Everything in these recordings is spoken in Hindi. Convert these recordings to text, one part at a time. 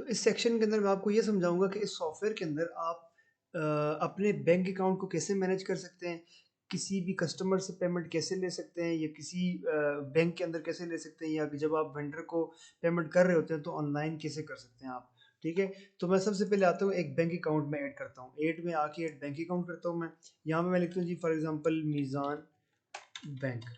तो इस सेक्शन के अंदर मैं आपको ये समझाऊँगा कि इस सॉफ्टवेयर के अंदर आप अपने बैंक अकाउंट को कैसे मैनेज कर सकते हैं, किसी भी कस्टमर से पेमेंट कैसे ले सकते हैं या किसी बैंक के अंदर कैसे ले सकते हैं या जब आप वेंडर को पेमेंट कर रहे होते हैं तो ऑनलाइन कैसे कर सकते हैं आप, ठीक है? तो मैं सबसे पहले आता हूँ एक बैंक अकाउंट में ऐड करता हूँ। ऐड में आके ऐड बैंक अकाउंट करता हूँ मैं। यहाँ पे मैं लिखता हूँ जी for example Meezaan bank.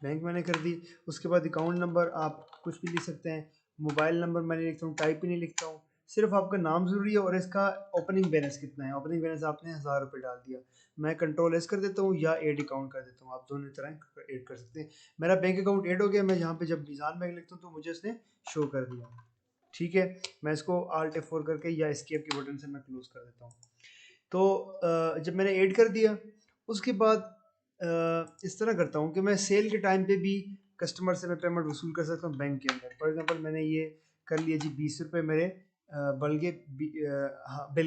Bank मैंने कर दी। उसके बाद अकाउंट नंबर आप कुछ भी लिख सकते हैं। मोबाइल नंबर मैंने लिखता हूँ, टाइप ही नहीं लिखता हूँ। सिर्फ आपका नाम ज़रूरी है और इसका ओपनिंग बैलेंस कितना है। ओपनिंग बैलेंस आपने 1000 रुपये डाल दिया। मैं कंट्रोल एस कर देता हूँ या ऐड अकाउंट कर देता हूँ। आप दोनों तरह ऐड कर सकते हैं। मेरा बैंक अकाउंट ऐड हो गया। मैं यहाँ पे जब मीज़ान बैंक लिखता हूँ तो मुझे उसने शो कर दिया, ठीक है? मैं इसको Alt F4 करके या एस्केप के बटन से मैं क्लोज कर देता हूँ। तो जब मैंने ऐड कर दिया उसके बाद इस तरह करता हूँ कि मैं सेल के टाइम पे भी कस्टमर से मैं पेमेंट वसूल कर सकता हूँ बैंक के अंदर। फॉर एग्जांपल मैंने ये कर लिया जी 20 रुपये मेरे हाँ बिल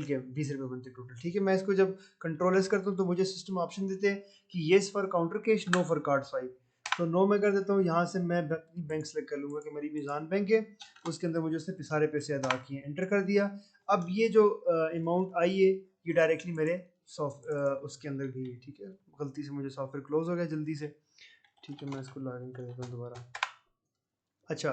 के 20 रुपये बनते टोटल, ठीक है? मैं इसको जब कंट्रोल एस करता हूँ तो मुझे सिस्टम ऑप्शन देते हैं कि yes for counter cash, no for card swipe. तो नो मैं कर देता हूँ। यहाँ से मैं अपनी बैंक सेलेक्ट कर लूँगा कि मेरी मीज़ान बैंक है, उसके अंदर मुझे उसने सारे पैसे अदा किए, एंटर कर दिया। अब ये जो अमाउंट आई है ये डायरेक्टली मेरे उसके अंदर गई है, ठीक है? गलती से मुझे सॉफ्टवेयर क्लोज हो गया जल्दी से, ठीक है? मैं इसको लॉगिन कर देता हूँ दोबारा। अच्छा,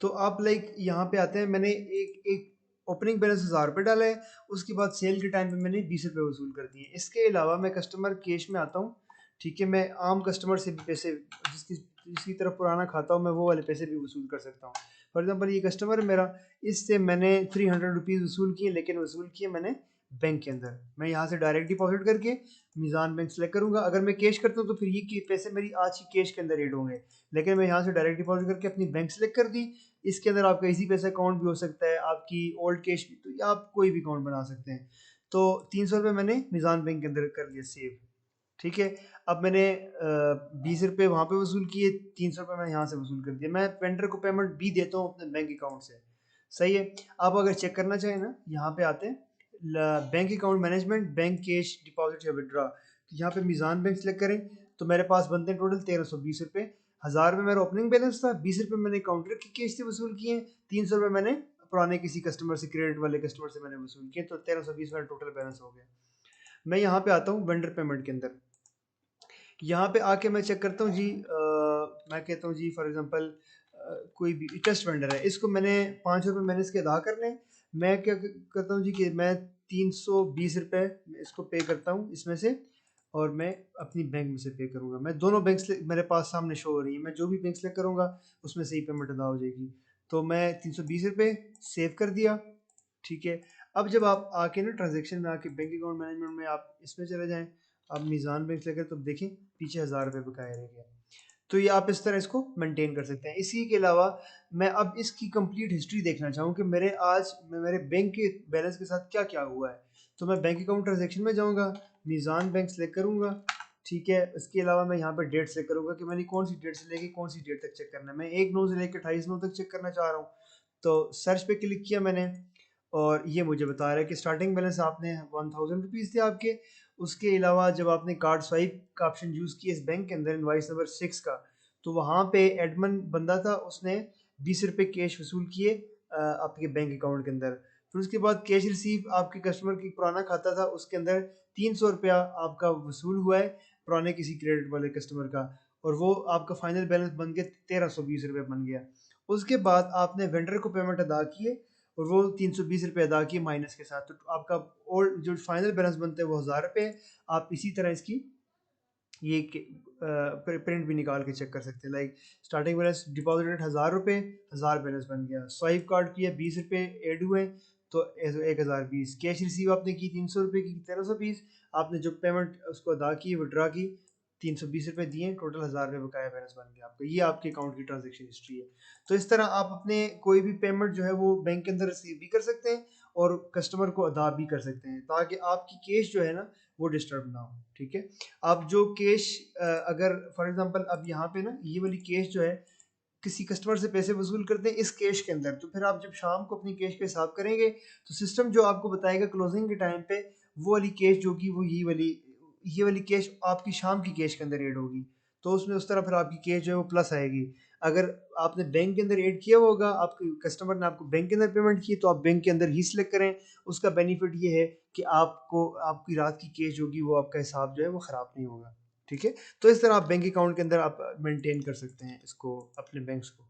तो आप लाइक यहाँ पे आते हैं। मैंने एक एक ओपनिंग बैलेंस 1000 रुपये डाला है। उसके बाद सेल के टाइम पे मैंने 20 रुपये वसूल कर दिए। इसके अलावा मैं कस्टमर कैश में आता हूँ, ठीक है? मैं आम कस्टमर से भी पैसे जिसकी जिसकी तरफ पुराना खाता हो मैं वो वाले पैसे भी वसूल कर सकता हूँ। फॉर एग्जाम्पल ये कस्टमर है मेरा, इससे मैंने 300 रुपीज़ वसूल किए, लेकिन वसूल किए मैंने बैंक के अंदर। मैं यहाँ से डायरेक्ट डिपॉजिट करके मीज़ान बैंक सेलेक्ट करूँगा। अगर मैं कैश करता हूँ तो फिर ये पैसे मेरी आज ही कैश के अंदर ऐड होंगे, लेकिन मैं यहाँ से डायरेक्ट डिपॉजिट करके अपनी बैंक सेलेक्ट कर दी। इसके अंदर आपका इजी पैसा अकाउंट भी हो सकता है, आपकी ओल्ड कैश भी, तो या आप कोई भी अकाउंट बना सकते हैं। तो 300 रुपये मैंने मीज़ान बैंक के अंदर कर लिया सेव, ठीक है? अब मैंने 20 रुपये वहाँ पे वसूल किए, 300 रुपये मैंने यहाँ से वसूल कर दिया। मैं वेंडर को पेमेंट भी देता हूँ अपने बैंक अकाउंट से, सही है? आप अगर चेक करना चाहें ना, यहाँ पे आते हैं bank account management, bank cash deposit या विड्रॉ। तो यहाँ पे मीज़ान बैंक सेलेक्ट करें तो मेरे पास बनते हैं टोटल 1320 रुपये। 1000 रुपये मेरा ओपनिंग बैलेंस था, 20 रुपये मैंने काउंटर की कैश से वसूल किए, 300 रुपये मैंने पुराने किसी कस्टमर से, क्रेडिट वाले कस्टमर से मैंने वसूल किए, तो 1320 मेरा टोटल बैलेंस हो गया। मैं यहाँ पे आता हूँ वेंडर पेमेंट के अंदर। यहाँ पे आके मैं चेक करता हूँ जी, मैं कहता हूँ जी फॉर एग्जांपल कोई भी ट्रस्ट वेंडर है, इसको मैंने 5 रुपये मैंने इसके अदा करने हैं। मैं क्या करता हूँ जी कि मैं 320 रुपये इसको पे करता हूँ इसमें से, और मैं अपनी बैंक में से पे करूँगा। मैं दोनों बैंक से मेरे पास सामने शो हो रही है, मैं जो भी बैंक सेलेक्ट करूँगा उसमें से ही पेमेंट अदा हो जाएगी। तो मैं 320 रुपये सेव कर दिया, ठीक है? अब जब आप आके ना ट्रांजेक्शन में आके बैंक अकाउंट मैनेजमेंट में आप इसमें चले जाएँ, आप मीज़ान बैंक लेकर तो देखें पीछे 1000 रुपये बकाया रह गया। तो ये आप इस तरह इसको मेंटेन कर सकते हैं। इसी के अलावा मैं अब इसकी कंप्लीट हिस्ट्री देखना चाहूँ कि मेरे बैंक के बैलेंस के साथ क्या क्या हुआ है, तो मैं बैंक अकाउंट ट्रांजेक्शन में जाऊँगा, मीज़ान बैंक सेलेक्ट करूँगा, ठीक है? इसके अलावा मैं यहाँ पे डेट सेलेक्ट करूँगा कि मैंने कौन सी डेट से लेके कौन सी डेट तक चेक करना है। मैं 1/9 से लेकर 28/9 तक चेक करना चाह रहा हूँ। तो सर्च पे क्लिक किया मैंने और ये मुझे बता रहा है कि स्टार्टिंग बैलेंस आपने 1000 रुपीज़ थे आपके। उसके अलावा जब आपने कार्ड स्वाइप का ऑप्शन यूज़ किया इस बैंक के अंदर इनवॉइस नंबर 6 का, तो वहाँ पे एडमन बंदा था, उसने 20 रुपये कैश वसूल किए आपके बैंक अकाउंट के अंदर। फिर उसके बाद कैश रिसीव आपके कस्टमर की पुराना खाता था, उसके अंदर 300 रुपया आपका वसूल हुआ है पुराने किसी क्रेडिट वाले कस्टमर का, और वो आपका फाइनल बैलेंस बन गया 1320 रुपये बन गया। उसके बाद आपने वेंडर को पेमेंट अदा किए और वो 320 रुपये अदा किए माइनस के साथ, तो आपका ओल्ड जो फाइनल बैलेंस बनता है वो 1000 रुपये। आप इसी तरह इसकी ये प्रिंट भी निकाल के चेक कर सकते हैं। लाइक स्टार्टिंग बैलेंस डिपॉजिटेड 1000 रुपये, 1000 बैलेंस बन गया। स्वाइप कार्ड किया 20 रुपये ऐड हुए, तो 1020। कैश रिसीव आपने की 300 रुपये की, 1320। आपने जो पेमेंट उसको अदा की विड्रा की, 320 रुपये दिए, टोटल 1000 रुपये बकाया बैलेंस बन गया आपका। ये आपके अकाउंट की ट्रांजेक्शन हिस्ट्री है। तो इस तरह आप अपने कोई भी पेमेंट जो है वो बैंक के अंदर रिसीव भी कर सकते हैं और कस्टमर को अदा भी कर सकते हैं, ताकि आपकी कैश जो है ना वो डिस्टर्ब ना हो, ठीक है? आप जो कैश अगर फॉर एग्जांपल अब यहाँ पे ना ये वाली कैश जो है किसी कस्टमर से पैसे वसूल करते हैं इस कैश के अंदर, तो फिर आप जब शाम को अपनी कैश का हिसाब करेंगे तो सिस्टम जो आपको बताएगा क्लोजिंग के टाइम पे वो वाली कैश जो कि वो ये वाली कैश आपकी शाम की कैश के अंदर ऐड होगी, तो उसमें उस तरह फिर आपकी कैश जो है वो प्लस आएगी। अगर आपने बैंक के अंदर ऐड किया हुआ होगा, आपके कस्टमर ने आपको बैंक के अंदर पेमेंट की, तो आप बैंक के अंदर ही सिलेक्ट करें। उसका बेनिफिट ये है कि आपको आपकी रात की कैश होगी वो आपका हिसाब जो है वो ख़राब नहीं होगा। ठीक है, तो इस तरह आप बैंक अकाउंट के अंदर आप मेंटेन कर सकते हैं इसको, अपने बैंक्स को।